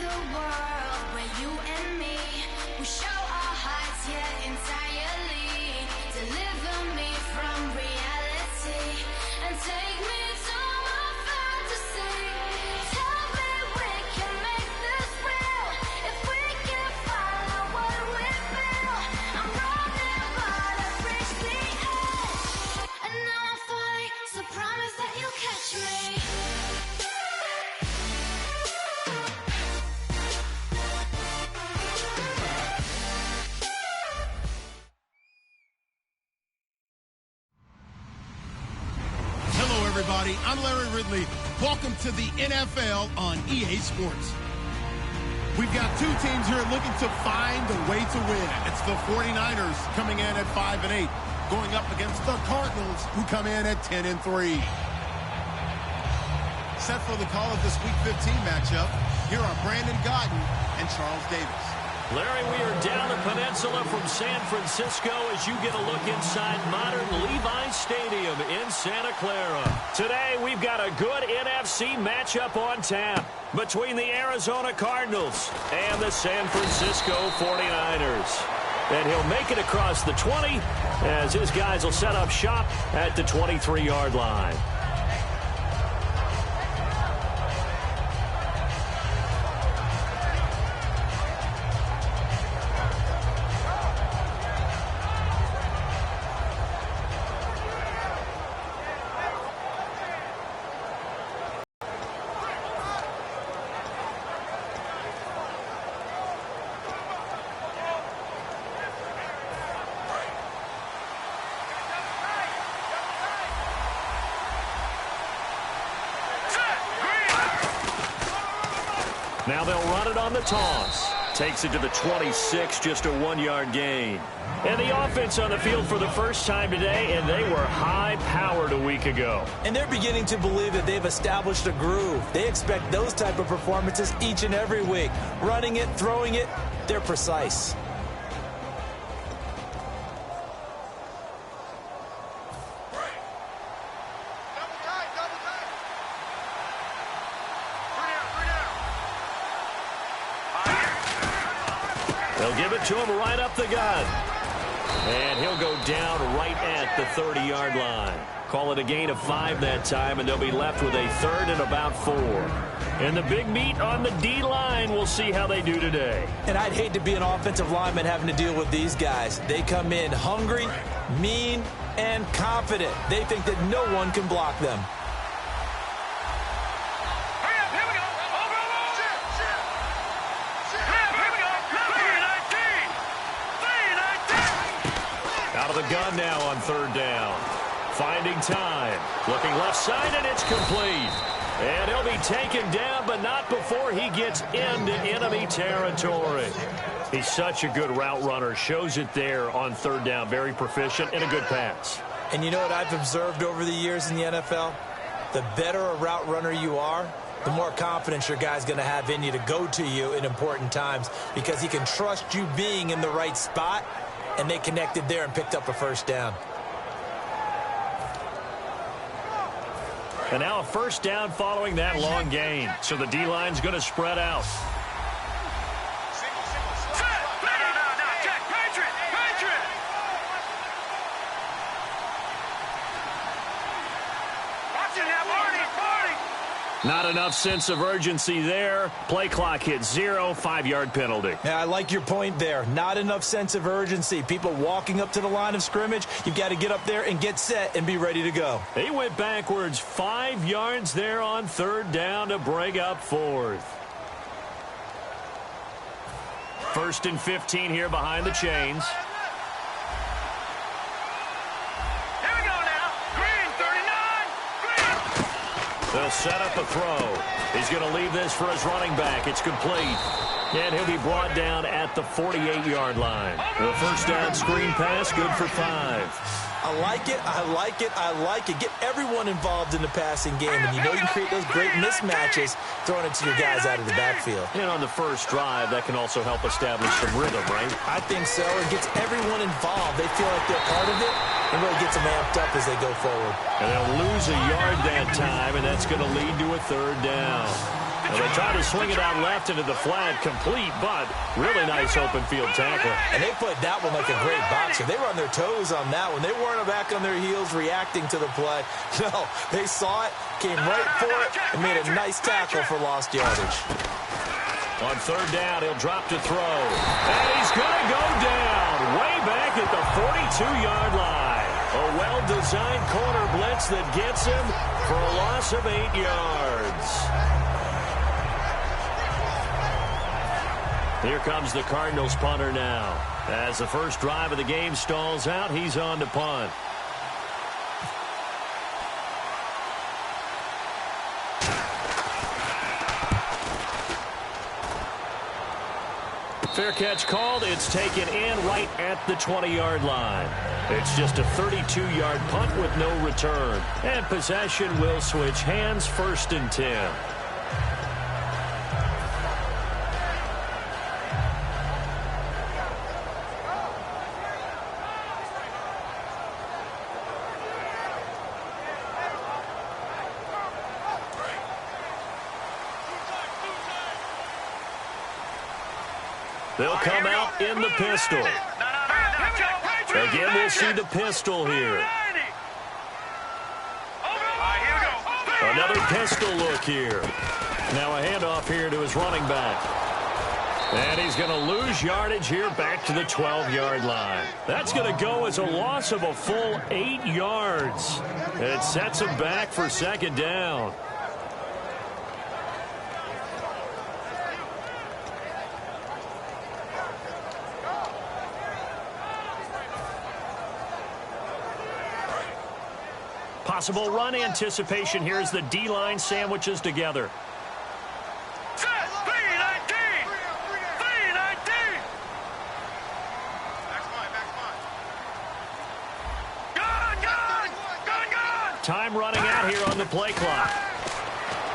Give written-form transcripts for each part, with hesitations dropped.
a world where you and me, we show our hearts, yeah, entirely. Deliver me from reality and take me to my fantasy. Tell me we can make this real if we can follow what we feel. I'm running, but I've reached the edge, and now I'm falling, so promise that you'll catch me. Everybody, I'm Larry Ridley. Welcome to the NFL on EA Sports. We've got two teams here looking to find a way to win. It's the 49ers coming in at 5-8, going up against the Cardinals, who come in at 10-3. Set for the call of this Week 15 matchup, here are Brandon Gaudin and Charles Davis. Larry, we are down the peninsula from San Francisco as you get a look inside modern Levi Stadium in Santa Clara. Today, we've got a good NFC matchup on tap between the Arizona Cardinals and the San Francisco 49ers. And he'll make it across the 20 as his guys will set up shop at the 23-yard line. Now they'll run it on the toss. Takes it to the 26, just a 1-yard gain. And the offense on the field for the first time today, and they were high-powered a week ago. And they're beginning to believe that they've established a groove. They expect those type of performances each and every week. Running it, throwing it, they're precise. They'll give it to him right up the gut. And he'll go down right at the 30-yard line. Call it a gain of 5 that time, and they'll be left with a 3rd and about 4. And the big meat on the D-line, we'll see how they do today. And I'd hate to be an offensive lineman having to deal with these guys. They come in hungry, mean, and confident. They think that no one can block them. Out of the gun now on 3rd down. Finding time. Looking left side, and it's complete. And he'll be taken down, but not before he gets into enemy territory. He's such a good route runner. Shows it there on 3rd down. Very proficient and a good pass. And you know what I've observed over the years in the NFL? The better a route runner you are, the more confidence your guy's going to have in you to go to you in important times, because he can trust you being in the right spot. And they connected there and picked up a 1st down. And now a 1st down following that long gain. So the D-line's going to spread out. Not enough sense of urgency there. Play clock hits 0, 5-yard penalty. Yeah, I like your point there. Not enough sense of urgency. People walking up to the line of scrimmage, you've got to get up there and get set and be ready to go. He went backwards 5 yards there on 3rd down to bring up 4th. 1st and 15 here behind the chains. They'll set up a throw. He's going to leave this for his running back. It's complete. And he'll be brought down at the 48-yard line. The 1st down screen pass, good for 5. I like it, I like it, I like it. Get everyone involved in the passing game, and you know you can create those great mismatches throwing it to your guys out of the backfield. And on the first drive, that can also help establish some rhythm, right? I think so. It gets everyone involved. They feel like they're part of it, and really gets them amped up as they go forward. And they'll lose a yard that time, and that's going to lead to a 3rd down. Well, they tried to swing it out left into the flat, complete, but really nice open field tackle. And they played that one like a great boxer. They were on their toes on that one. They weren't back on their heels reacting to the play. No, they saw it, came right for it, and made a nice tackle for lost yardage. On third down, he'll drop to throw. And he's going to go down way back at the 42-yard line. A well-designed corner blitz that gets him for a loss of 8 yards. Here comes the Cardinals punter now. As the first drive of the game stalls out, he's on to punt. Fair catch called. It's taken in right at the 20-yard line. It's just a 32-yard punt with no return. And possession will switch hands, 1st and 10. They'll come out in the pistol. Again, we'll see the pistol here. Another pistol look here. Now a handoff here to his running back. And he's going to lose yardage here back to the 12-yard line. That's going to go as a loss of a full 8 yards. It sets him back for 2nd down. Possible run anticipation here as the D-line sandwiches together. Time running out here on the play clock.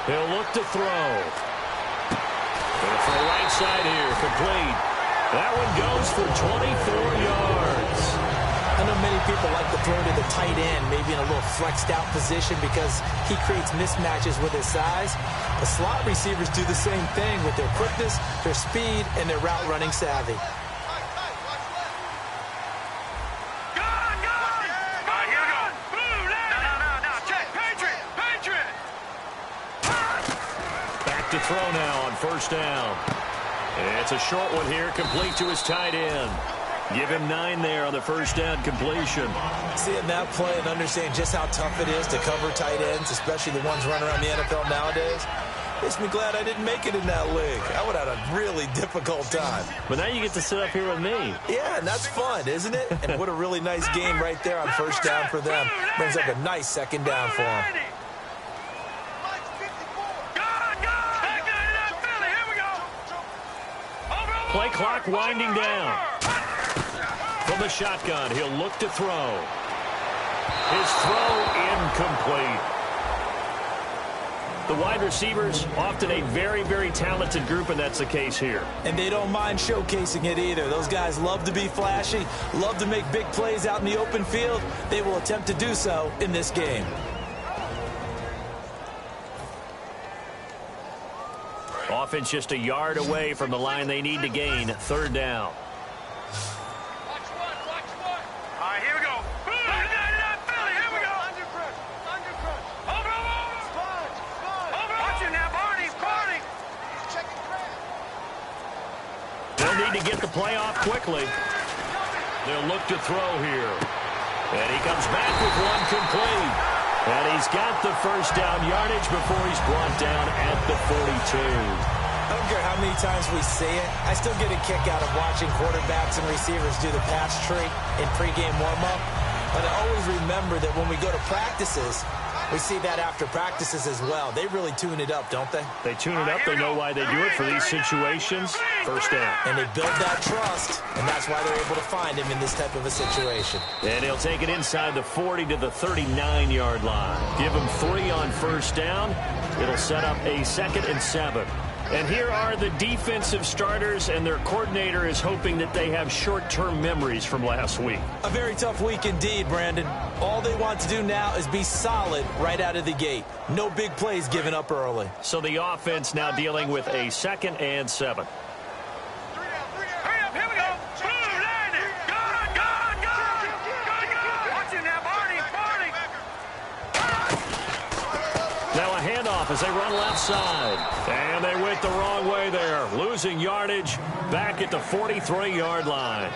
He'll look to throw. And for the right side here, complete. That one goes for 24 yards. I know many people like to throw to the tight end, maybe in a little flexed out position because he creates mismatches with his size. The slot receivers do the same thing with their quickness, their speed, and their route running savvy. Back to throw now on 1st down. And it's a short one here, complete to his tight end. Give him 9 there on the 1st down completion. Seeing that play and understanding just how tough it is to cover tight ends, especially the ones running around the NFL nowadays, makes me glad I didn't make it in that league. I would have had a really difficult time. But now you get to sit up here with me. Yeah, and that's fun, isn't it? And what a really nice game right there on 1st down for them. Brings up a nice 2nd down for them. Play clock winding down. From the shotgun, he'll look to throw. His throw incomplete. The wide receivers, often a very, very talented group, and that's the case here. And they don't mind showcasing it either. Those guys love to be flashy, love to make big plays out in the open field. They will attempt to do so in this game. Offense just a yard away from the line they need to gain. 3rd down. They'll need to get the play off quickly. They'll look to throw here. And he comes back with one complete. And he's got the 1st down yardage before he's brought down at the 42. I don't care how many times we see it. I still get a kick out of watching quarterbacks and receivers do the pass tree in pregame warm-up. But I always remember that when we go to practices, we see that after practices as well. They really tune it up, don't they? They tune it up. They know why they do it for these situations. 1st down. And they build that trust, and that's why they're able to find him in this type of a situation. And he'll take it inside the 40 to the 39-yard line. Give him 3 on 1st down. It'll set up a 2nd and 7. And here are the defensive starters, and their coordinator is hoping that they have short-term memories from last week. A very tough week indeed, Brandon. All they want to do now is be solid right out of the gate. No big plays given up early. So the offense now dealing with a 2nd and 7. Now a handoff as they run left side. And they went the wrong way there. Losing yardage back at the 43-yard line.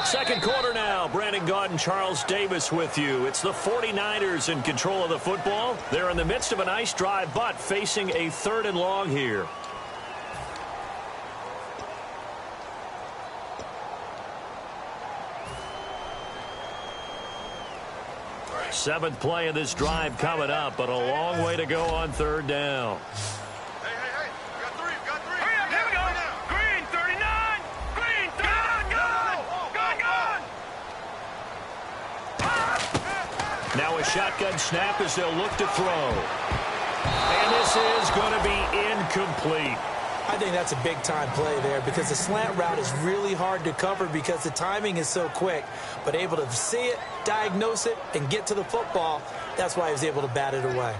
Second quarter now. Brandon Gaudin and Charles Davis with you. It's the 49ers in control of the football. They're in the midst of a nice drive, but facing a 3rd and long here. Seventh play of this drive coming up, but a long way to go on 3rd down. Hey, we got three. Here we go. Green, 39. Green, 39. Go. Now a shotgun snap as they'll look to throw. And this is going to be incomplete. I think that's a big-time play there because the slant route is really hard to cover because the timing is so quick. But able to see it, diagnose it, and get to the football, that's why he was able to bat it away.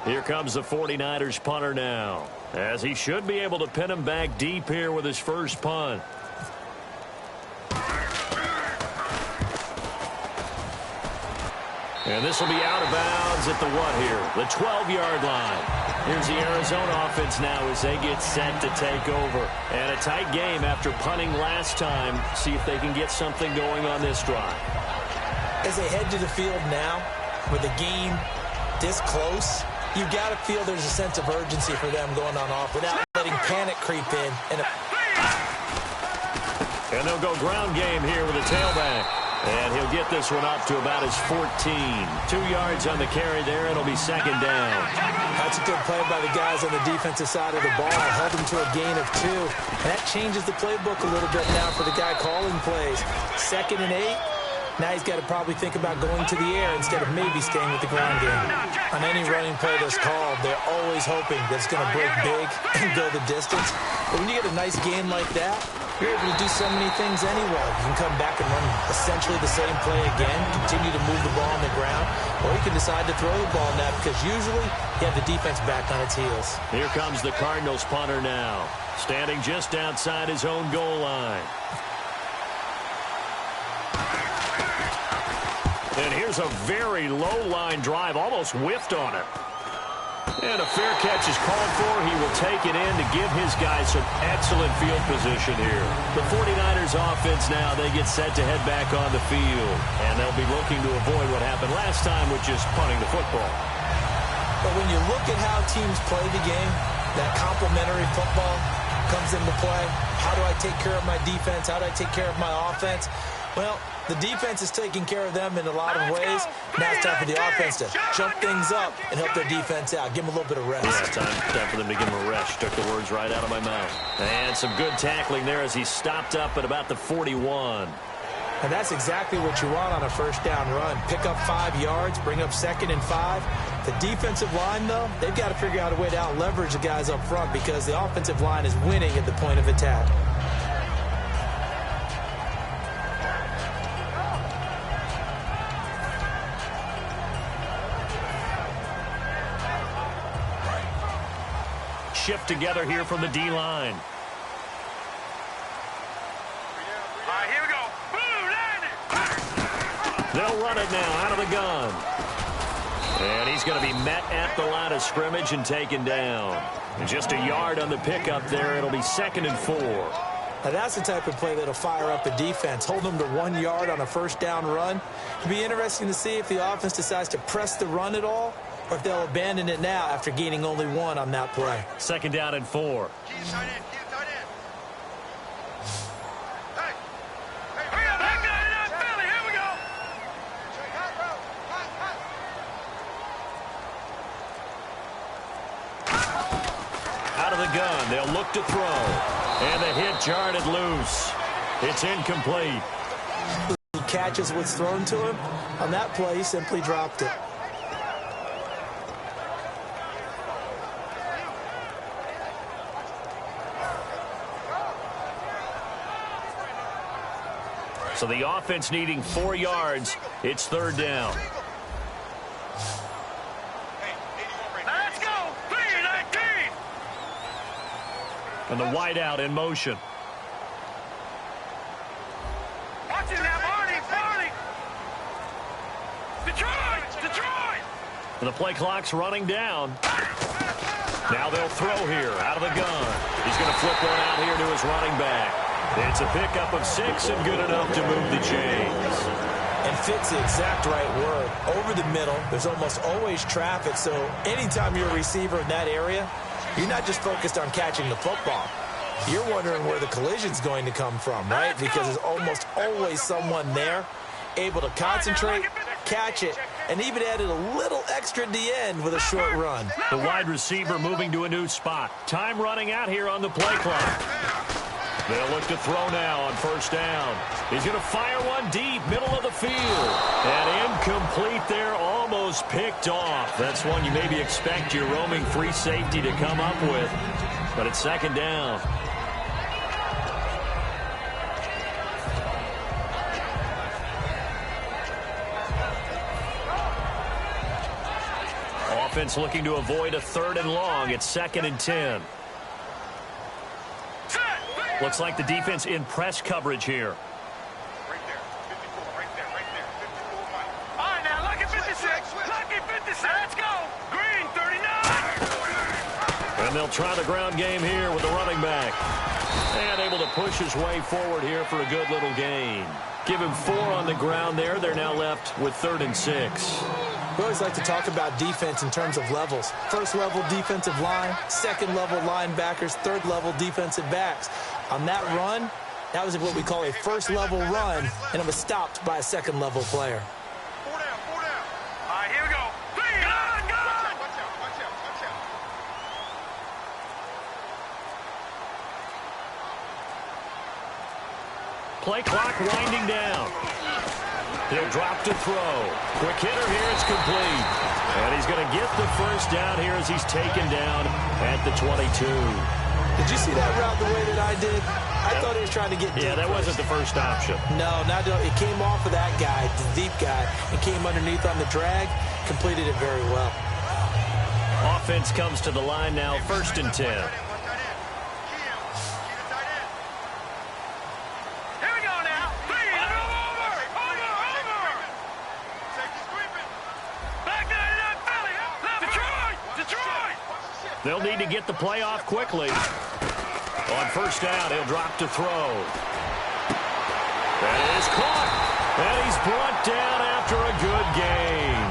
Here comes the 49ers punter now, as he should be able to pin him back deep here with his first punt. And this will be out of bounds at the what here? The 12-yard line. Here's the Arizona offense now as they get set to take over. And a tight game after punting last time. See if they can get something going on this drive. As they head to the field now, with the game this close, you've got to feel there's a sense of urgency for them going on off without letting panic creep in. And they'll go ground game here with a tailback. And he'll get this one up to about his 14. 2 yards on the carry there. It'll be 2nd down. That's a good play by the guys on the defensive side of the ball. Held them to a gain of 2. And that changes the playbook a little bit now for the guy calling plays. 2nd and 8. Now he's got to probably think about going to the air instead of maybe staying with the ground game. On any running play that's called, they're always hoping that it's going to break big and go the distance. But when you get a nice game like that, you're able to do so many things anyway. You can come back and run essentially the same play again, continue to move the ball on the ground, or you can decide to throw the ball now because usually you have the defense back on its heels. Here comes the Cardinals punter now, standing just outside his own goal line. And here's a very low-line drive, almost whiffed on it. And a fair catch is called for. He will take it in to give his guys some excellent field position here. The 49ers offense now, they get set to head back on the field. And they'll be looking to avoid what happened last time, which is punting the football. But when you look at how teams play the game, that complementary football comes into play. How do I take care of my defense? How do I take care of my offense? Well, the defense is taking care of them in a lot of ways. Now it's time for the offense to jump things up and help their defense out. Give them a little bit of rest. Yeah, time for them to give them a rest. Took the words right out of my mouth. And some good tackling there as he stopped up at about the 41. And that's exactly what you want on a first down run. Pick up 5 yards, bring up 2nd and 5. The defensive line, though, they've got to figure out a way to out-leverage the guys up front because the offensive line is winning at the point of attack. Shift together here from the D-line. All right, here we go. Boom, They'll run it now out of the gun. And he's going to be met at the line of scrimmage and taken down. And just a yard on the pickup there. It'll be 2nd and 4. Now that's the type of play that'll fire up a defense. Hold them to 1 yard on a first down run. It'll be interesting to see if the offense decides to press the run at all, or if they'll abandon it now after gaining only 1 on that play. 2nd down and 4. Keep tight end. Hey. the gun. They'll look to throw. And the hit jarred it loose. It's incomplete. He catches what's thrown to him. On that play, he simply dropped it. So the offense needing 4 yards. It's third down. Let's go! 3-19! And the wideout in motion. Watch it now, Barney! Detroit! And the play clock's running down. Now they'll throw here out of the gun. He's going to flip one out here to his running back. It's a pickup of 6 and good enough to move the chains. And fits the exact right word. Over the middle, there's almost always traffic, so anytime you're a receiver in that area, you're not just focused on catching the football. You're wondering where the collision's going to come from, right? Because there's almost always someone there able to concentrate, catch it, and even added a little extra at the end with a short run. The wide receiver moving to a new spot. Time running out here on the play clock. They'll look to throw now on first down. He's going to fire one deep, middle of the field. And incomplete there, almost picked off. That's one you maybe expect your roaming free safety to come up with. But it's second down. Offense looking to avoid a 3rd and long. It's 2nd and 10. Looks like the defense in press coverage here. Right there, 54, right there, 54. All right, now, lucky 56, lucky 56. Let's go. Green, 39. And they'll try the ground game here with the running back. And able to push his way forward here for a good little gain. Give him 4 on the ground there. They're now left with 3rd and 6. We always like to talk about defense in terms of levels. First level defensive line, second level linebackers, third level defensive backs. On that run, that was what we call a first level run, and it was stopped by a second level player. 4 down. All right, here we go. Gun! Watch out. Play clock winding down. He'll drop to throw. Quick hitter here, it's complete. And he's going to get the first down here as he's taken down at the 22. Did you see that route the way that I did? I thought he was trying to get deep. Yeah, that wasn't the first option. No, it came off of that guy, the deep guy, and came underneath on the drag, completed it very well. Offense comes to the line now, 1st and 10. They'll need to get the play off quickly. On first down, he'll drop to throw. That is caught. And he's brought down after a good game.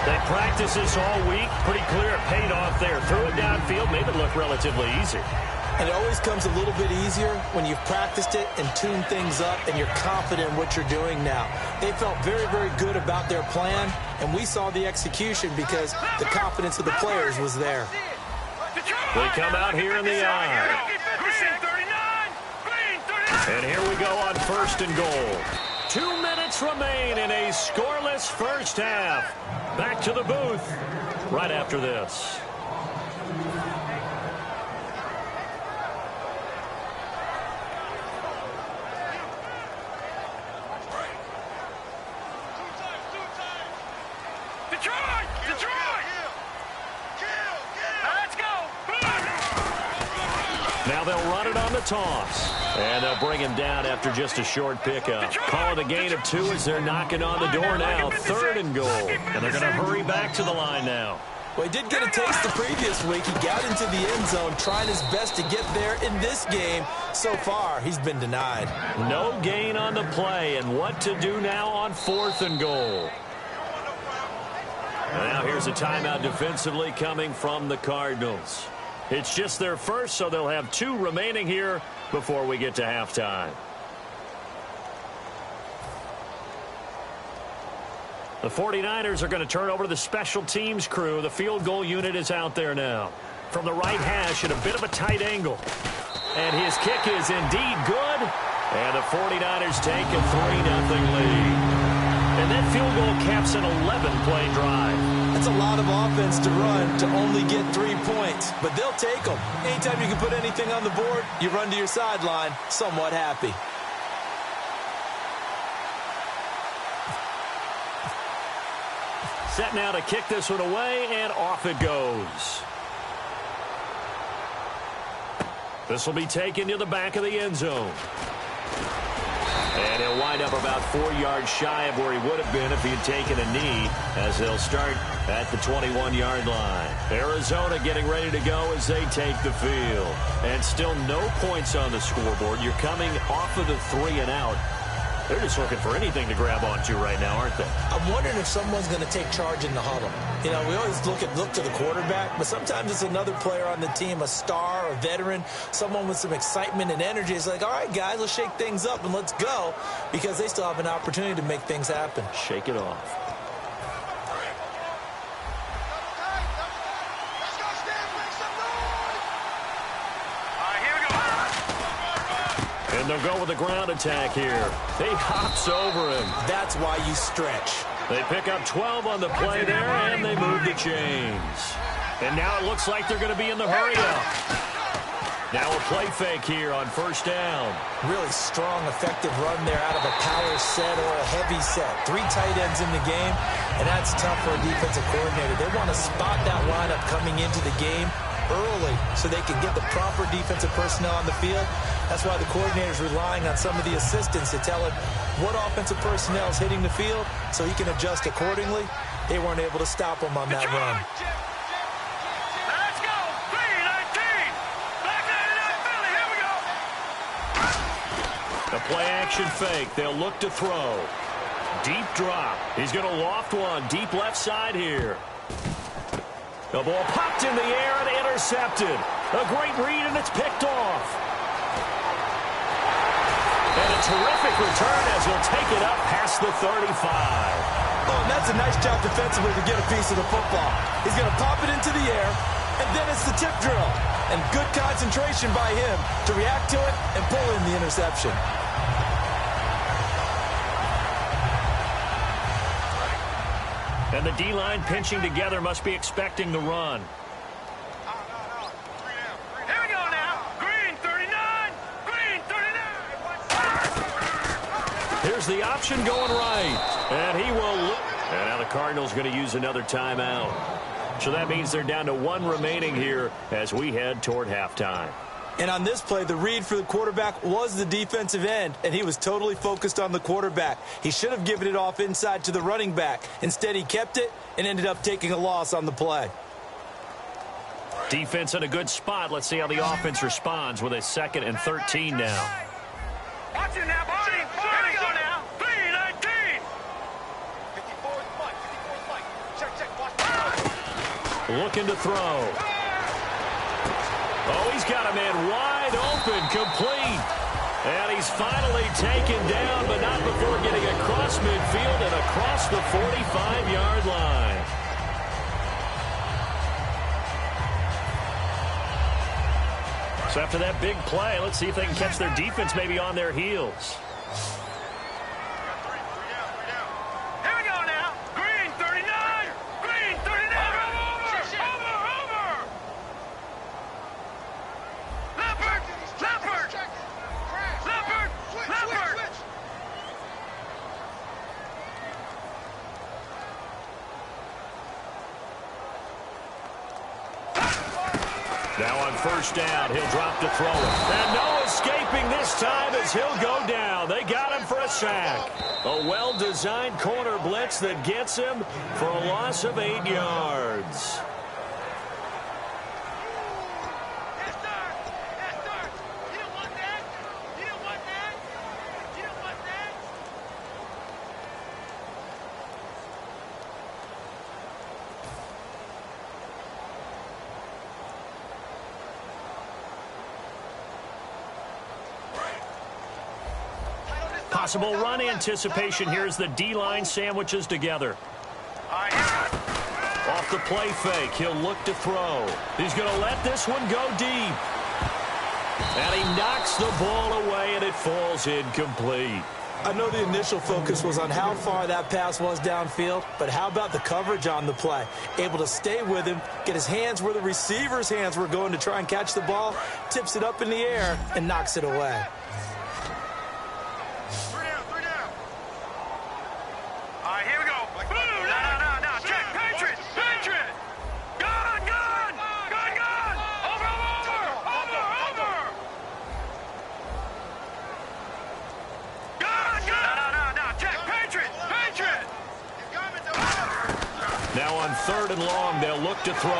They practiced this all week. Pretty clear it paid off there. Threw it downfield, made it look relatively easy. And it always comes a little bit easier when you've practiced it and tuned things up and you're confident in what you're doing now. They felt very, very good about their plan, and we saw the execution because the confidence of the players was there. They come out here in the eye. And here we go on 1st and goal. 2 minutes remain in a scoreless first half. Back to the booth right after this. Now they'll run it on the toss. And they'll bring him down after just a short pickup. Calling a gain of 2 as they're knocking on the door now. 3rd and goal. And they're going to hurry back to the line now. Well, he did get a taste the previous week. He got into the end zone, trying his best to get there in this game. So far, he's been denied. No gain on the play. And what to do now on 4th and goal. Now here's a timeout defensively coming from the Cardinals. It's just their first, so they'll have 2 remaining here before we get to halftime. The 49ers are going to turn over to the special teams crew. The field goal unit is out there now. from the right hash at a bit of a tight angle. And his kick is indeed good. And the 49ers take a 3-0 lead. And that field goal caps an 11-play drive. That's a lot of offense to run to only get 3 points, but they'll take them. Anytime you can put anything on the board, you run to your sideline somewhat happy. Set now to kick this one away, and off it goes. This will be taken to the back of the end zone. And he'll wind up about 4 yards shy of where he would have been if he had taken a knee, as they'll start at the 21-yard line. Arizona getting ready to go as they take the field. And still no points on the scoreboard. You're coming off of the 3-and-out. They're just looking for anything to grab onto right now, aren't they? I'm wondering if someone's going to take charge in the huddle. You know, we always look to the quarterback, but sometimes it's another player on the team, a star, a veteran, someone with some excitement and energy. It's like, all right, guys, let's shake things up and let's go, because they still have an opportunity to make things happen. Shake it off. And they'll go with the ground attack here. He hops over him. That's why you stretch. They pick up 12 on the play there, and they move the chains. And now it looks like they're going to be in the hurry-up. Now a play fake here on first down. Really strong, effective run there out of a power set or a heavy set. 3 tight ends in the game, and that's tough for a defensive coordinator. They want to spot that lineup coming into the game early so they can get the proper defensive personnel on the field. That's why the coordinator's relying on some of the assistants to tell him what offensive personnel is hitting the field so he can adjust accordingly. They weren't able to stop him on that run. Let's go! 3-19! Back to Philly, here we go! The play-action fake. They'll look to throw. Deep drop. He's going to loft one. Deep left side here. The ball popped in the air and intercepted. A great read, and it's picked off. And a terrific return as he'll take it up past the 35. Oh, and that's a nice job defensively to get a piece of the football. He's going to pop it into the air, and then it's the tip drill. And good concentration by him to react to it and pull in the interception. And the D-line pinching together must be expecting the run. Here we go now. Green 39. Green 39. Here's the option going right. And he will look. And now the Cardinals going to use another timeout. So that means they're down to 1 remaining here as we head toward halftime. And on this play, the read for the quarterback was the defensive end, and he was totally focused on the quarterback. He should have given it off inside to the running back. Instead, he kept it and ended up taking a loss on the play. Defense in a good spot. Let's see how the offense responds with a 2nd and 13 now. Watch it now, Barney. Here we go now. 3-19. 54 Mike. Check. Watch. Looking to throw. Oh, he's got a man wide open, complete. And he's finally taken down, but not before getting across midfield and across the 45-yard line. So after that big play, let's see if they can catch their defense maybe on their heels. Here we go now. Green 39. Green 39. Over. Leopard. Now on first down, he'll drop to throw it. And no escaping this time as he'll go down. They got him for a sack. A well-designed corner blitz that gets him for a loss of 8 yards. Possible run anticipation here as the D-line sandwiches together. Off the play fake. He'll look to throw. He's going to let this one go deep. And he knocks the ball away, and it falls incomplete. I know the initial focus was on how far that pass was downfield, but how about the coverage on the play? Able to stay with him, get his hands where the receiver's hands were going to try and catch the ball, tips it up in the air, and knocks it away. Three down. All right, here we go. No. Check. Patriot. Gun. Over. No. Check. Patriot. Now on 3rd and long, they'll look to throw.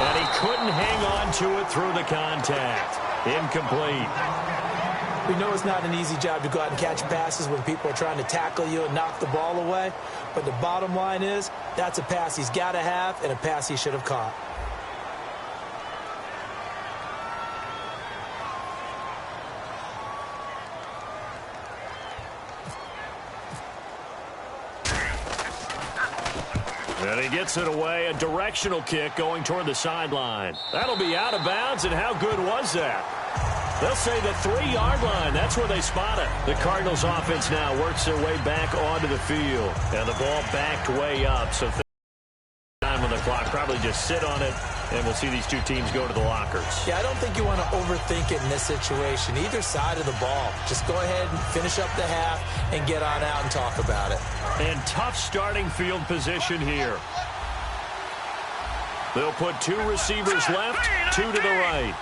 And he couldn't hang on to it through the contact. Incomplete. We know it's not an easy job to go out and catch passes when people are trying to tackle you and knock the ball away. But the bottom line is, that's a pass he's got to have and a pass he should have caught. And he gets it away, a directional kick going toward the sideline. That'll be out of bounds, and how good was that? They'll say the 3-yard line. That's where they spot it. The Cardinals offense now works their way back onto the field. And the ball backed way up, so time on the clock. Probably just sit on it, and we'll see these two teams go to the lockers. Yeah, I don't think you want to overthink it in this situation. Either side of the ball. Just go ahead and finish up the half and get on out and talk about it. And tough starting field position here. They'll put 2 receivers left, 2 to the right.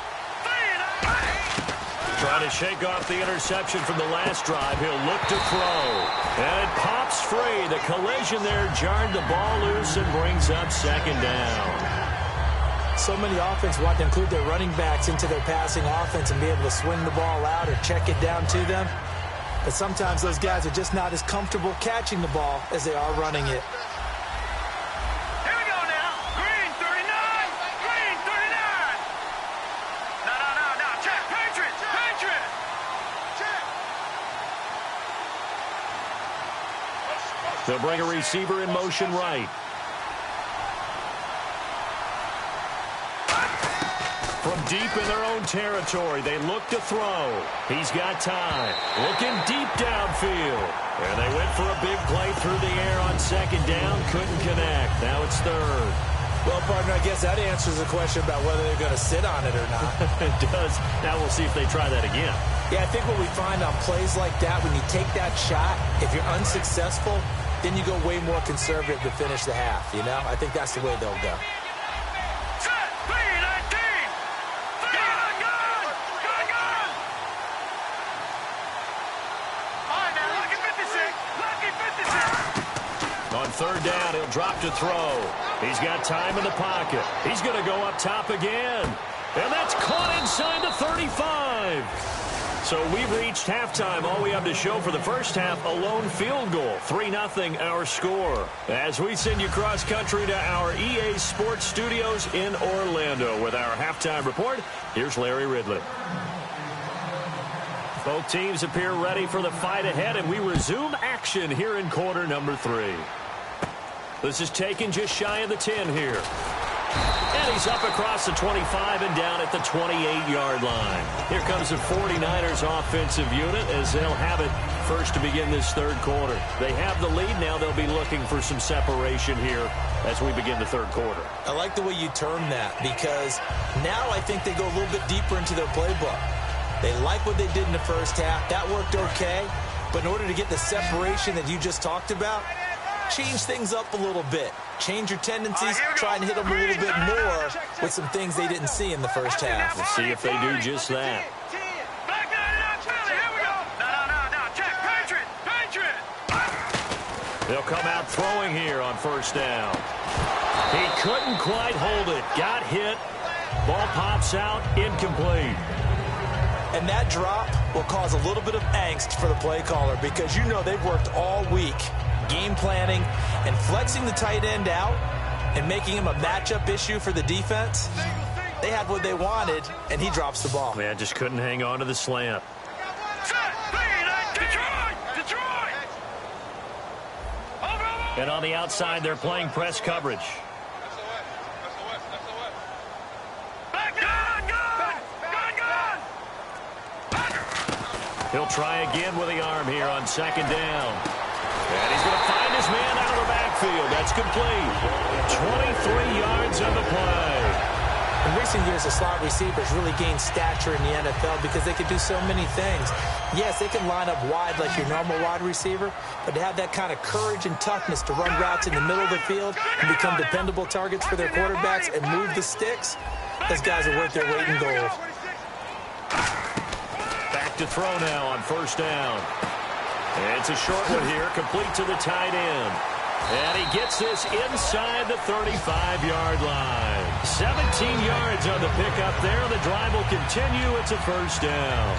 Trying to shake off the interception from the last drive. He'll look to throw. And it pops free. The collision there jarred the ball loose and brings up 2nd down. So many offense want to include their running backs into their passing offense and be able to swing the ball out or check it down to them. But sometimes those guys are just not as comfortable catching the ball as they are running it. Here we go now. Green 39. No. Check. Patriot. Check. They'll bring a receiver in motion right. From deep in their own territory, they look to throw. He's got time. Looking deep downfield. And they went for a big play through the air on 2nd down. Couldn't connect. Now it's 3rd. Well, partner, I guess that answers the question about whether they're going to sit on it or not. It does. Now we'll see if they try that again. Yeah, I think what we find on plays like that, when you take that shot, if you're unsuccessful, then you go way more conservative to finish the half, you know? I think that's the way they'll go. On 3rd down, he'll drop to throw. He's got time in the pocket. He's going to go up top again. And that's caught inside the 35. So we've reached halftime. All we have to show for the first half, a lone field goal. 3-0 our score. As we send you cross country to our EA Sports Studios in Orlando with our halftime report, here's Larry Riddell. Both teams appear ready for the fight ahead, and we resume action here in quarter number 3. This is taken just shy of the 10 here. And he's up across the 25 and down at the 28-yard line. Here comes the 49ers offensive unit as they'll have it first to begin this 3rd quarter. They have the lead. Now they'll be looking for some separation here as we begin the 3rd quarter. I like the way you term that, because now I think they go a little bit deeper into their playbook. They like what they did in the first half. That worked okay. But in order to get the separation that you just talked about, change things up a little bit. Change your tendencies. Try and hit them a little bit more with some things they didn't see in the first half. We'll see if they do just that. They'll come out throwing here on 1st down. He couldn't quite hold it. Got hit. Ball pops out. Incomplete. And that drop will cause a little bit of angst for the play caller, because you know they've worked all week game planning and flexing the tight end out and making him a matchup issue for the defense. They had what they wanted, and he drops the ball. Man, just couldn't hang on to the slant. Detroit! Over! And on the outside, they're playing press coverage. He'll try again with the arm here on second down. And he's going to find his man out of the backfield. That's complete. 23 yards on the play. In recent years, the slot receivers really gained stature in the NFL because they could do so many things. Yes, they can line up wide like your normal wide receiver, but to have that kind of courage and toughness to run routes in the middle of the field and become dependable targets for their quarterbacks and move the sticks, those guys are worth their weight in gold. Back to throw now on first down. And it's a short one here, complete to the tight end. And he gets this inside the 35-yard line. 17 yards on the pickup there. The drive will continue. It's a first down.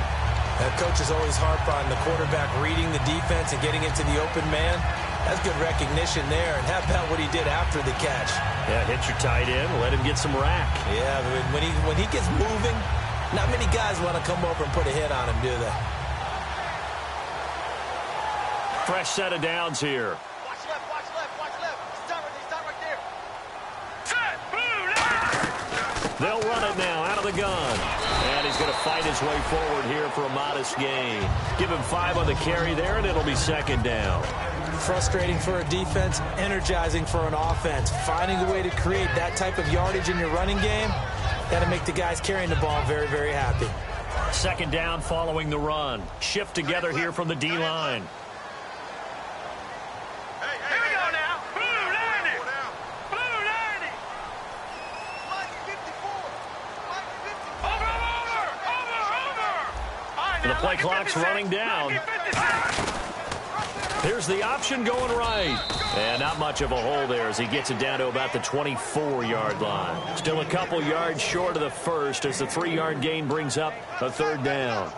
Coaches always harp on the quarterback reading the defense and getting into the open man. That's good recognition there. And how about what he did after the catch? Yeah, hit your tight end. Let him get some rack. Yeah, but when he gets moving, not many guys want to come over and put a hit on him, do they? Fresh set of downs here. Watch left, watch left, watch left. Stop right there. Set, boom, They'll run it now out of the gun. And he's going to fight his way forward here for a modest gain. Give him 5 on the carry there, and it'll be second down. Frustrating for a defense, energizing for an offense. Finding a way to create that type of yardage in your running game, that'll make the guys carrying the ball very, very happy. Second down following the run. Shift together here from the D-line. Here we go now. Blue 90. Blue 90. Over. The play clock's running down. Here's the option going right. And not much of a hole there as he gets it down to about the 24-yard line. Still a couple yards short of the first as the 3-yard gain brings up a third down.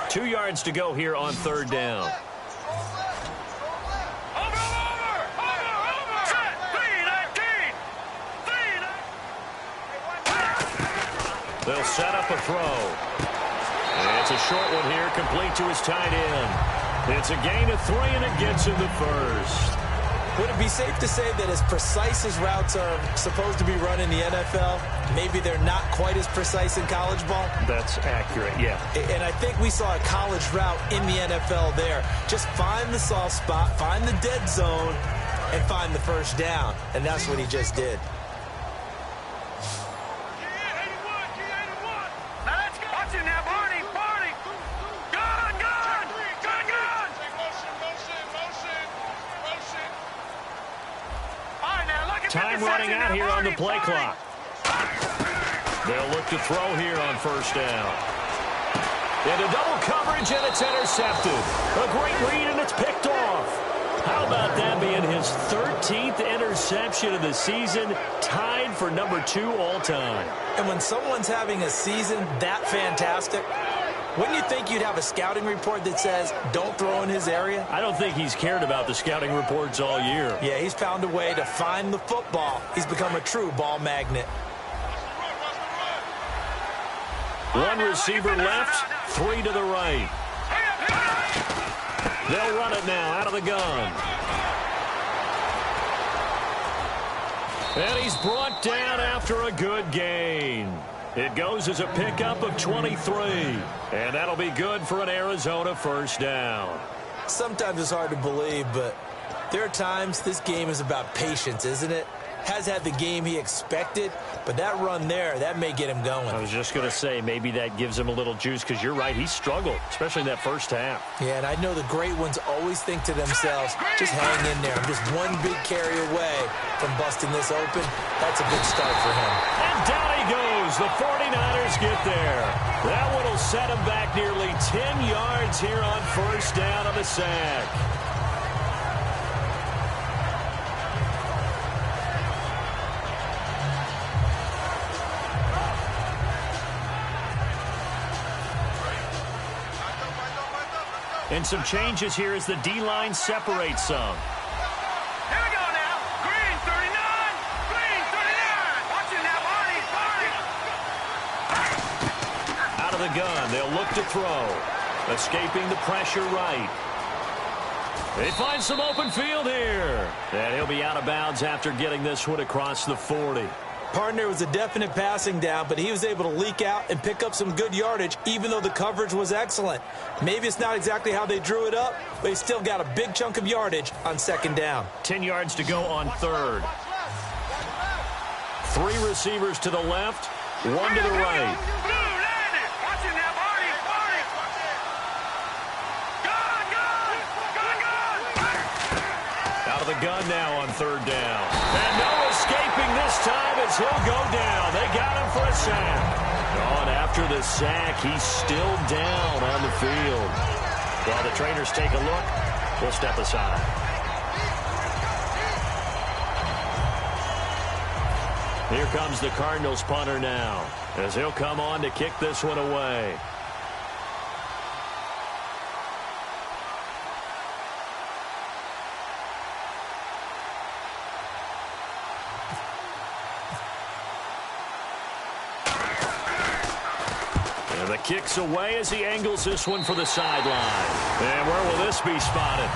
Two yards to go here on third down. They'll set up a throw. And it's a short one here, complete to his tight end. It's a gain of 3, and it gets him the first. Would it be safe to say that as precise as routes are supposed to be run in the NFL, maybe they're not quite as precise in college ball? That's accurate, yeah. And I think we saw a college route in the NFL there. Just find the soft spot, find the dead zone, and find the first down. And that's what he just did. Time running out here on the play clock. They'll look to throw here on first down. Into double coverage, and it's intercepted. A great read, and it's picked off. How about that being his 13th interception of the season, tied for number 2 all time. And when someone's having a season that fantastic, wouldn't you think you'd have a scouting report that says, don't throw in his area? I don't think he's cared about the scouting reports all year. Yeah, he's found a way to find the football. He's become a true ball magnet. One receiver left, 3 to the right. They'll run it now out of the gun. And he's brought down after a good gain. It goes as a pickup of 23. And that'll be good for an Arizona first down. Sometimes it's hard to believe, but there are times this game is about patience, isn't it? Has had the game he expected, but that run there, that may get him going. I was just going to say, maybe that gives him a little juice, because you're right, he struggled, especially in that first half. Yeah, and I know the great ones always think to themselves, just hang in there. I'm just one big carry away from busting this open. That's a big start for him. And down he goes. The 49ers get there. That one will set him back nearly 10 yards here on first down on the sack. And some changes here as the D-line separates some. Here we go now. Green 39. Green 39. Watch it now, Barney. Out of of the gun. They'll look to throw. Escaping the pressure right. They find some open field here. And he'll be out of bounds after getting this one across the 40. Partner, was a definite passing down, but he was able to leak out and pick up some good yardage, even though the coverage was excellent. Maybe it's not exactly how they drew it up, but he still got a big chunk of yardage on second down. 10 yards to go on third. 3 receivers to the left, 1 to the right. Out of the gun now on third down. And no escaping this time as he'll go down. They got him for a sack. On after the sack, he's still down on the field. While the trainers take a look, we'll step aside. Here comes the Cardinals punter now, as he'll come on to kick this one away. And the kick's away as he angles this one for the sideline. And where will this be spotted?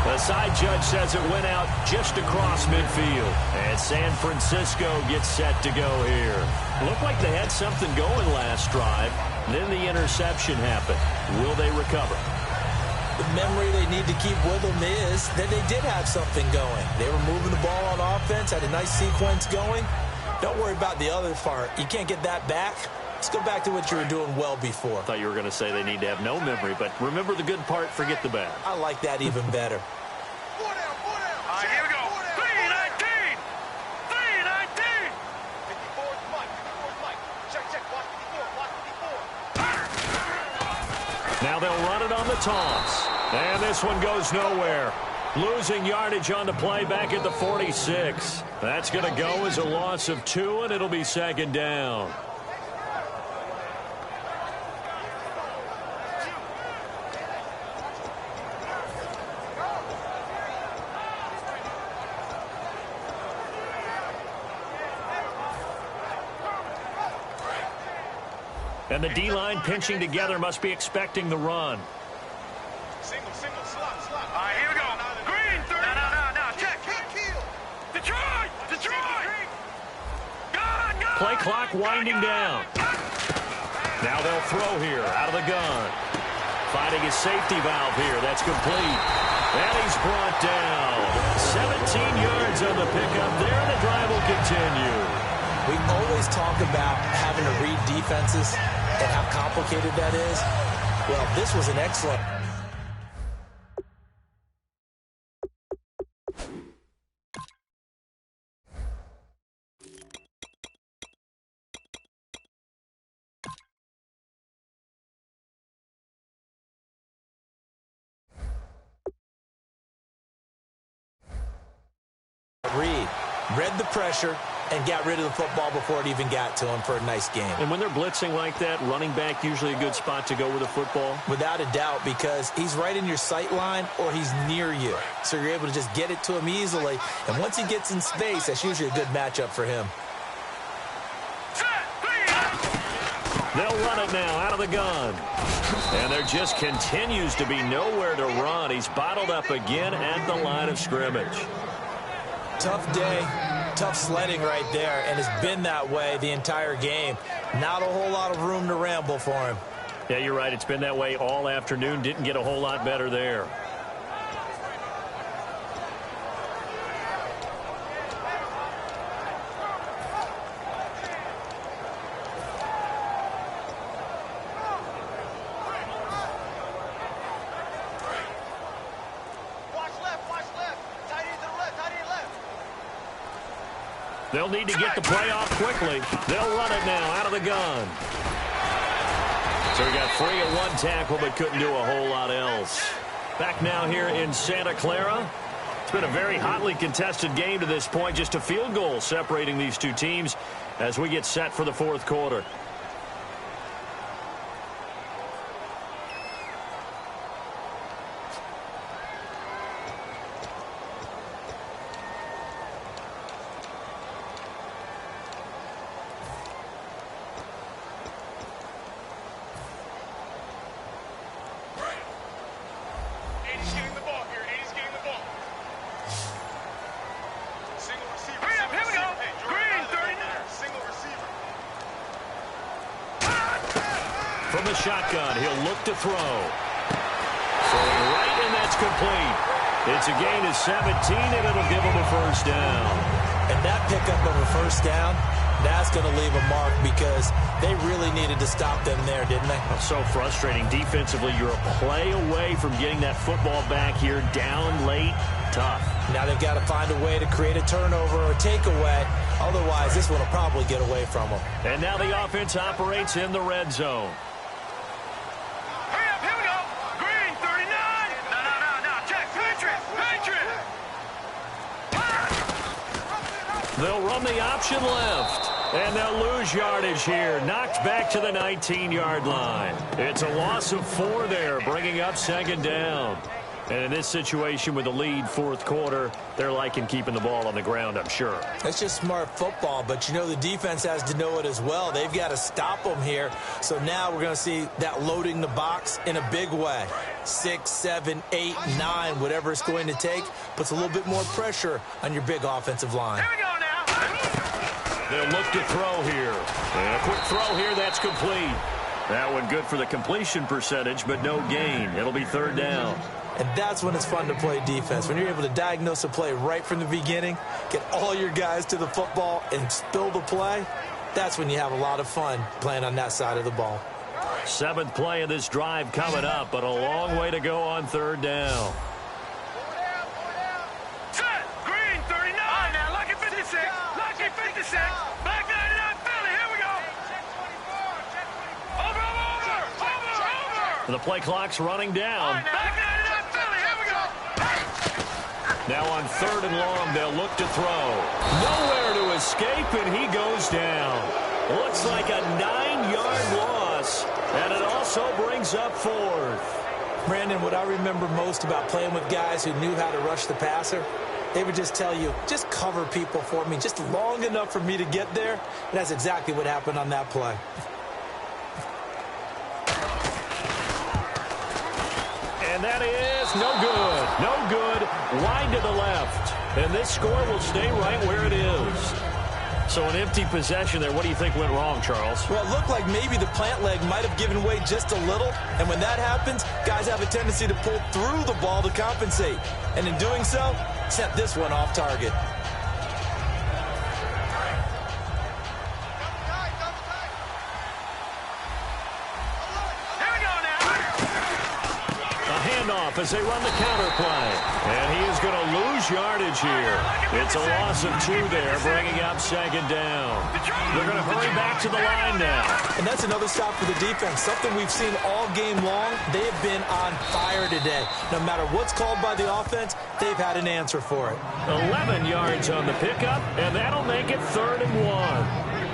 The side judge says it went out just across midfield. And San Francisco gets set to go here. Looked like they had something going last drive. Then the interception happened. Will they recover? The memory they need to keep with them is that they did have something going. They were moving the ball on offense, had a nice sequence going. Don't worry about the other part. You can't get that back. Let's go back to what you were doing well before. I thought you were going to say they need to have no memory, but remember the good part, forget the bad. I like that even better. All right, here we go. 3-19. 3-19. 54 is Mike. 54 is Mike. Check. Watch 54. Now they'll run it on the toss. And this one goes nowhere. Losing yardage on the play back at the 46. That's going to go as a loss of 2, and it'll be second down. And the D-line pinching together must be expecting the run. Single, slot. All right, here we go. Green, 30. No. Check. Detroit. Go. Play clock winding down. Now they'll throw here out of the gun. Finding his safety valve here. That's complete. And he's brought down. 17 yards on the pickup there, and the drive will continue. We always talk about having to read defenses and how complicated that is. Well, this was an excellent. Read the pressure and got rid of the football before it even got to him for a nice game. And when they're blitzing like that, running back usually a good spot to go with the football? Without a doubt, because he's right in your sight line or he's near you. So you're able to just get it to him easily. And once he gets in space, that's usually a good matchup for him. They'll run it now out of the gun. And there just continues to be nowhere to run. He's bottled up again at the line of scrimmage. Tough day, tough sledding right there, and it's been that way the entire game. Not a whole lot of room to ramble for him. Yeah, you're right. It's been that way all afternoon. Didn't get a whole lot better there. They'll need to get the play off quickly. They'll run it now out of the gun. So he got free at one tackle but couldn't do a whole lot else. Back now here in Santa Clara. It's been a very hotly contested game to this point. Just a field goal separating these two teams as we get set for the fourth quarter. From the shotgun, he'll look to throw. Throwing right, and that's complete. It's a gain of 17, and it'll give him a first down. And that pickup of a first down, that's going to leave a mark because they really needed to stop them there, didn't they? So frustrating. Defensively, you're a play away from getting that football back here. Down late, tough. Now they've got to find a way to create a turnover or a takeaway. Otherwise, this one will probably get away from them. And now the offense operates in the red zone. Hurry up, here we go. Green, 39. No. Check, Patriot. They'll run the option left. And they'll lose yardage here. Knocked back to the 19-yard line. It's a loss of 4 there, bringing up second down. And in this situation with the lead fourth quarter, they're liking keeping the ball on the ground, I'm sure. That's just smart football, but you know the defense has to know it as well. They've got to stop them here. So now we're going to see that loading the box in a big way. 6, 7, 8, 9, whatever it's going to take, puts a little bit more pressure on your big offensive line. Here we go now. They'll look to throw here. And a quick throw here, that's complete. That one good for the completion percentage, but no gain. It'll be third down. And that's when it's fun to play defense. When you're able to diagnose a play right from the beginning, get all your guys to the football and spill the play, that's when you have a lot of fun playing on that side of the ball. 7th play of this drive coming up, but a long way to go on third down. Set, green, 39. All right, now, lucky 56. Lucky 56. Back 99, Philly. Here we go. Over. The play clock's running down. Back 99, Philly. Here we go. Now on 3rd and long, they'll look to throw. Nowhere to escape, and he goes down. Looks like a 9-yard loss, and it also brings up 4th. Brandon, what I remember most about playing with guys who knew how to rush the passer, they would just tell you, just cover people for me, just long enough for me to get there. And that's exactly what happened on that play. And that is no good. No good. Wide to the left. And this score will stay right where it is. So an empty possession there. What do you think went wrong, Charles? Well, it looked like maybe the plant leg might have given way just a little. And when that happens, guys have a tendency to pull through the ball to compensate. And in doing so, sent this one off target. Handoff as they run the counter play. And he is going to lose yardage here. It's a loss of 2 there, bringing up second down. They're going to hurry back to the line now. And that's another stop for the defense. Something we've seen all game long. They have been on fire today. No matter what's called by the offense, they've had an answer for it. 11 yards on the pickup, and that'll make it 3rd and 1.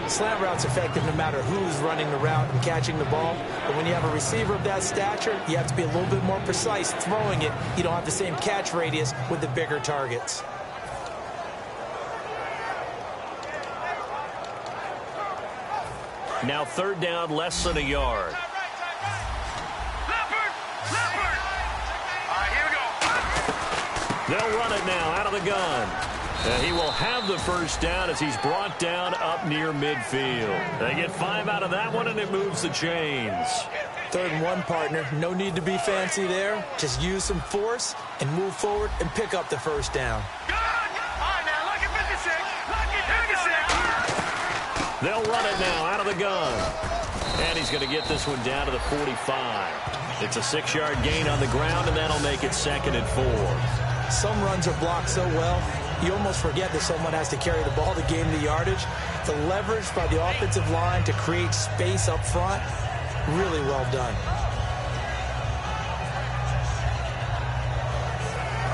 Slant route's effective no matter who's running the route and catching the ball. But when you have a receiver of that stature, you have to be a little bit more precise throwing it. You don't have the same catch radius with the bigger targets. Now 3rd down, less than a yard. Leopard. All right, here we go. They'll run it now out of the gun. And he will have the first down as he's brought down up near midfield. They get 5 out of that one, and it moves the chains. 3rd and 1, partner. No need to be fancy there. Just use some force and move forward and pick up the first down. Good. All right, now, lucky 56. Lucky 56. They'll run it now out of the gun. And he's going to get this one down to the 45. It's a 6-yard gain on the ground, and that'll make it 2nd and 4. Some runs are blocked so well, you almost forget that someone has to carry the ball to gain the yardage. The leverage by the offensive line to create space up front, really well done.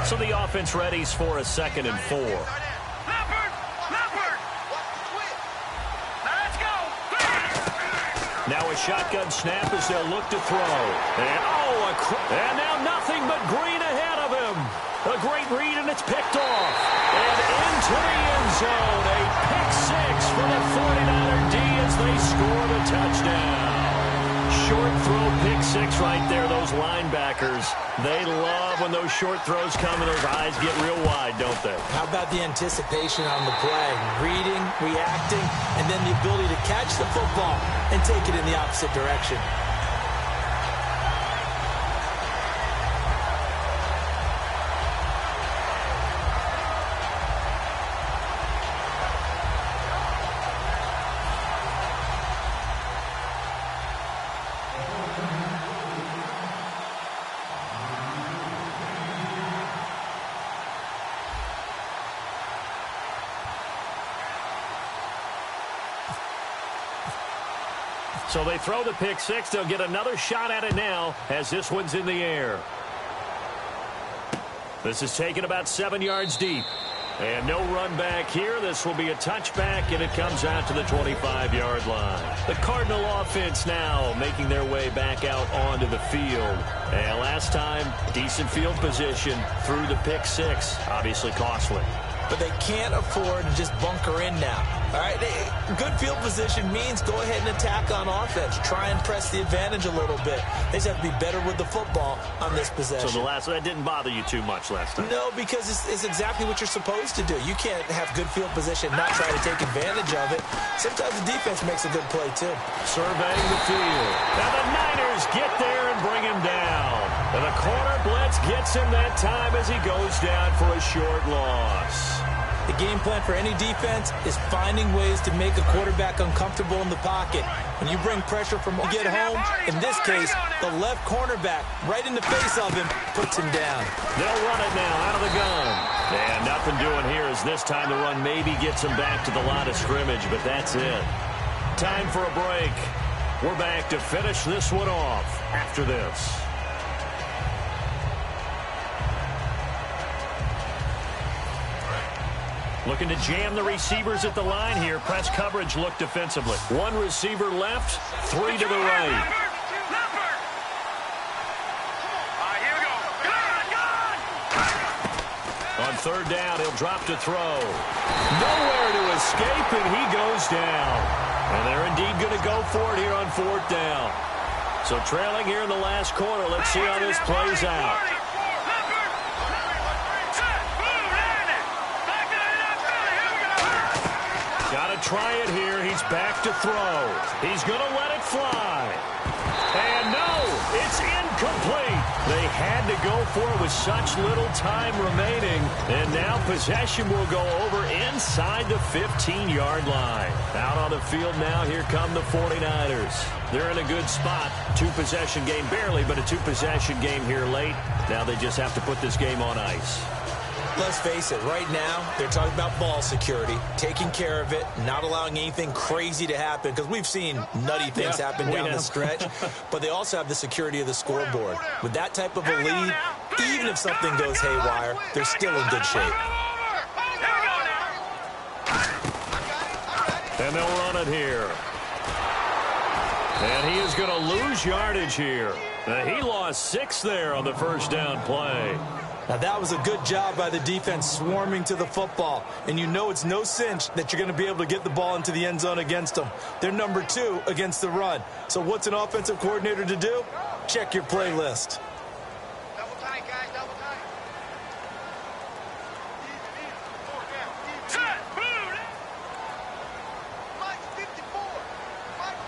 So the offense readies for a 2nd and 4. Leopard. Now let's go. Now a shotgun snap as they'll look to throw. And now nothing but green ahead of him. A great read, and it's picked off. And into the end zone. A pick 6 for the 49er D as they score the touchdown. Short throw, pick 6 right there. Those linebackers, they love when those short throws come and those eyes get real wide, don't they? How about the anticipation on the play? Reading, reacting, and then the ability to catch the football and take it in the opposite direction. So they throw the pick six. They'll get another shot at it now as this one's in the air. This is taken about 7 yards deep. And no run back here. This will be a touchback, and it comes out to the 25-yard line. The Cardinal offense now making their way back out onto the field. And last time, decent field position through the pick six. Obviously costly. But they can't afford to just bunker in now. All right, good field position means go ahead and attack on offense. Try and press the advantage a little bit. They just have to be better with the football on this possession. So that didn't bother you too much last time? No, because it's exactly what you're supposed to do. You can't have good field position and not try to take advantage of it. Sometimes the defense makes a good play, too. Surveying the field. Now the Niners get there and bring him down. And the corner blitz gets him that time as he goes down for a short loss. The game plan for any defense is finding ways to make a quarterback uncomfortable in the pocket. When you bring pressure from to get home, in this case, the left cornerback right in the face of him puts him down. They'll run it now out of the gun. And nothing doing here as this time the run maybe gets him back to the line of scrimmage, but that's it. Time for a break. We're back to finish this one off after this. Looking to jam the receivers at the line here. Press coverage look defensively. One receiver left, three to the right. On third down, he'll drop to throw. Nowhere to escape, and he goes down. And they're indeed going to go for it here on fourth down. So trailing here in the last quarter. Let's see how this plays out. Got to try it here. He's back to throw. He's going to let it fly. And no, it's incomplete. They had to go for it with such little time remaining. And now possession will go over inside the 15-yard line. Out on the field now, here come the 49ers. They're in a good spot. Two-possession game, barely, but a two-possession game here late. Now they just have to put this game on ice. Let's face it, right now, they're talking about ball security, taking care of it, not allowing anything crazy to happen, because we've seen nutty things happen down the stretch, but they also have the security of the scoreboard. With that type of a lead, even if something goes haywire, they're still in good shape. And they'll run it here. And he is going to lose yardage here. He lost 6 there on the first down play. Now, that was a good job by the defense swarming to the football. And you know it's no cinch that you're going to be able to get the ball into the end zone against them. They're number 2 against the run. So what's an offensive coordinator to do? Check your play list. Double tight, guys, double tight. Set, move. Mike 54. Mike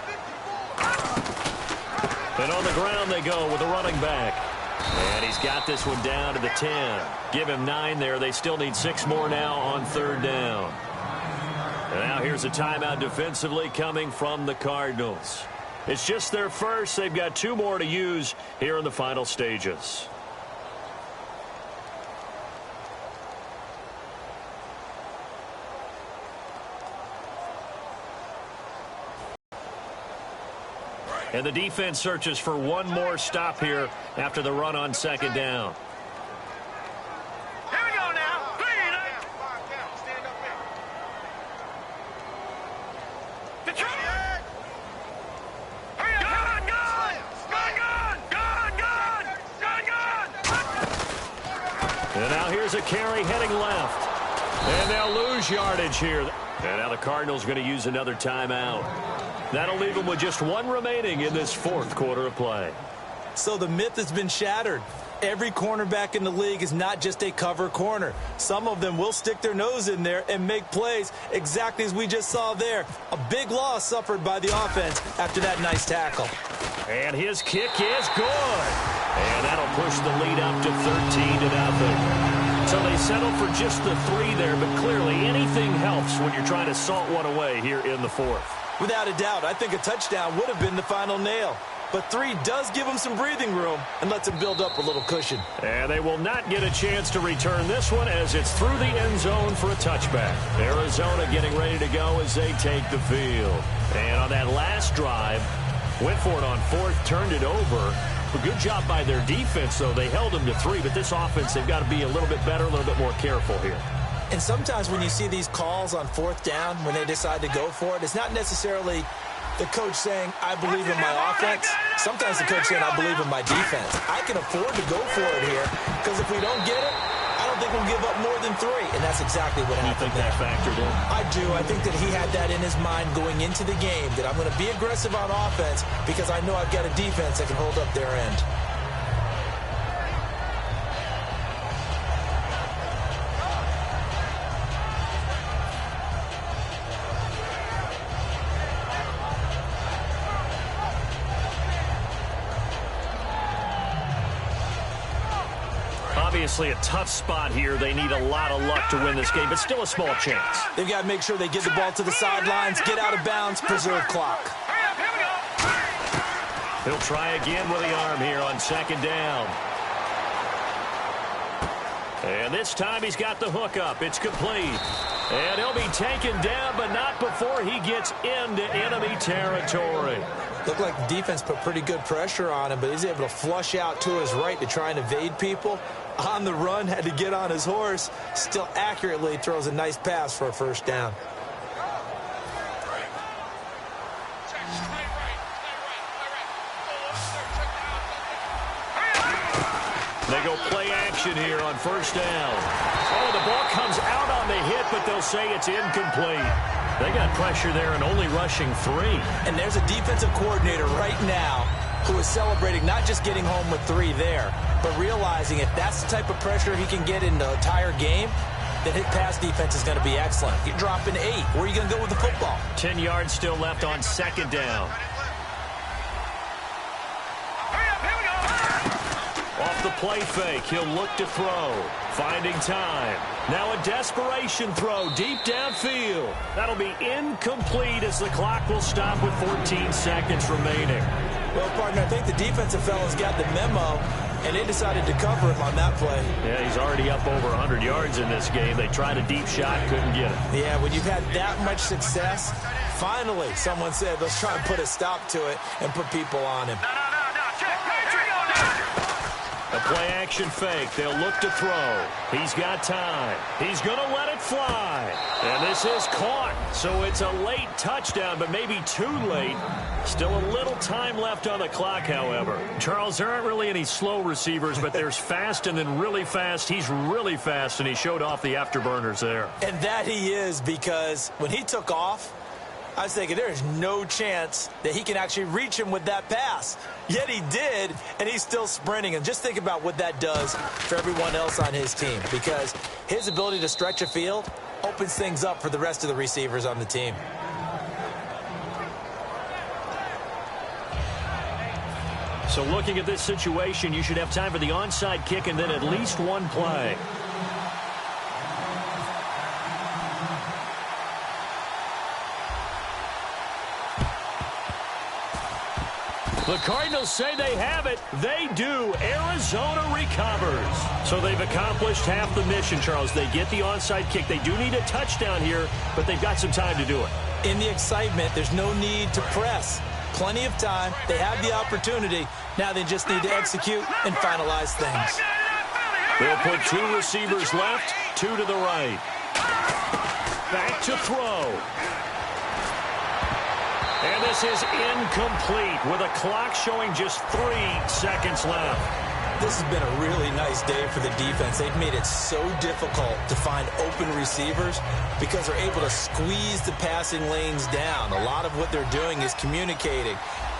54. And on the ground they go with the running back. And he's got this one down to the 10. Give him 9 there. They still need 6 more now on third down. And now here's a timeout defensively coming from the Cardinals. It's just their first. They've got 2 more to use here in the final stages. And the defense searches for one more stop here after the run on second down. Here we go now. Stand up there. The trigger. And now here's a carry heading left. And they'll lose yardage here. And now the Cardinals going to use another timeout. That'll leave them with just 1 remaining in this fourth quarter of play. So the myth has been shattered. Every cornerback in the league is not just a cover corner. Some of them will stick their nose in there and make plays exactly as we just saw there. A big loss suffered by the offense after that nice tackle. And his kick is good. And that'll push the lead up to 13-0. So they settle for just the 3 there, but clearly anything helps when you're trying to salt one away here in the fourth. Without a doubt, I think a touchdown would have been the final nail. But 3 does give them some breathing room and lets them build up a little cushion. And they will not get a chance to return this one as it's through the end zone for a touchback. Arizona getting ready to go as they take the field. And on that last drive, Went for it on fourth, turned it over. A good job by their defense, though. They held them to 3, but this offense, they've got to be a little bit better, a little bit more careful here. And sometimes when you see these calls on fourth down, when they decide to go for it, it's not necessarily the coach saying, I believe in my offense. Sometimes the coach saying, I believe in my defense. I can afford to go for it here, because if we don't get it, I don't think we'll give up more than 3. And that's exactly what happened. You think that factored in? I do. I think that he had that in his mind going into the game, that I'm going to be aggressive on offense because I know I've got a defense that can hold up their end. Obviously a tough spot here. They need a lot of luck to win this game, but still a small chance. They've got to make sure they get the ball to the sidelines, get out of bounds, preserve clock. He'll try again with the arm here on second down. And this time he's got the hook up. It's complete. And he'll be taken down, but not before he gets into enemy territory. Looked like the defense put pretty good pressure on him, but he's able to flush out to his right to try and evade people. On the run, had to get on his horse. Still accurately throws a nice pass for a first down. They go play action here on first down. Oh, the ball comes out on the hit, but they'll say it's incomplete. They got pressure there and only rushing 3. And there's a defensive coordinator right now who is celebrating not just getting home with 3 there, but realizing if that's the type of pressure he can get in the entire game, then his pass defense is going to be excellent. You're dropping 8. Where are you going to go with the football? 10 yards still left on second down. Off the play fake, he'll look to throw. Finding time. Now a desperation throw deep downfield. That'll be incomplete as the clock will stop with 14 seconds remaining. Well, partner, I think the defensive fellas got the memo, and they decided to cover him on that play. Yeah, he's already up over 100 yards in this game. They tried a deep shot, couldn't get it. Yeah, when you've had that much success, finally someone said, let's try and put a stop to it and put people on him. A play-action fake. They'll look to throw. He's got time. He's going to let it fly. And this is caught. So it's a late touchdown, but maybe too late. Still a little time left on the clock, however. Charles, there aren't really any slow receivers, but there's fast and then really fast. He's really fast, and he showed off the afterburners there. And that he is, because when he took off, I was thinking there is no chance that he can actually reach him with that pass. Yet he did, and he's still sprinting. And just think about what that does for everyone else on his team, because his ability to stretch a field opens things up for the rest of the receivers on the team. So looking at this situation, you should have time for the onside kick and then at least one play. The Cardinals say they have it. They do. Arizona recovers. So they've accomplished half the mission, Charles. They get the onside kick. They do need a touchdown here, but they've got some time to do it. In the excitement, there's no need to press. Plenty of time. They have the opportunity. Now they just need to execute and finalize things. They'll put 2 receivers left, 2 to the right. Back to throw. And this is incomplete with a clock showing just 3 seconds left. This has been a really nice day for the defense. They've made it so difficult to find open receivers because they're able to squeeze the passing lanes down. A lot of what they're doing is communicating.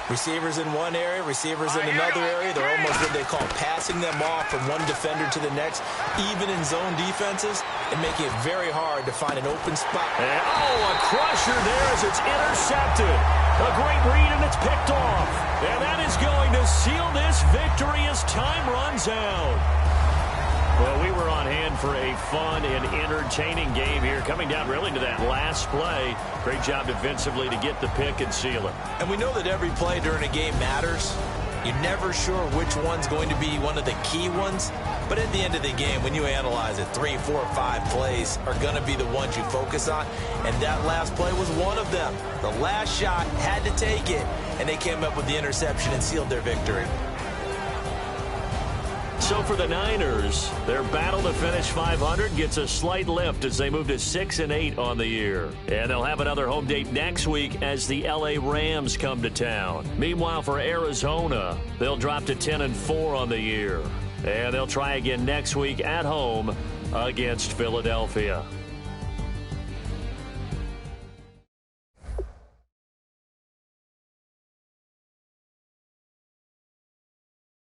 Receivers in one area, receivers in another area. They're almost what they call passing them off from one defender to the next, even in zone defenses, and making it very hard to find an open spot. And, a crusher there as it's intercepted. A great read, and it's picked off. And that is going to seal this victory as time runs out. Well, we were on hand for a fun and entertaining game here, coming down really to that last play. Great job defensively to get the pick and seal it. And we know that every play during a game matters. You're never sure which one's going to be one of the key ones. But at the end of the game, when you analyze it, 3, 4, 5 plays are going to be the ones you focus on. And that last play was one of them. The last shot had to take it. and they came up with the interception and sealed their victory. So for the Niners, their battle to finish 500 gets a slight lift as they move to 6-8 on the year. And they'll have another home date next week as the LA Rams come to town. Meanwhile, for Arizona, they'll drop to 10-4 on the year. And they'll try again next week at home against Philadelphia.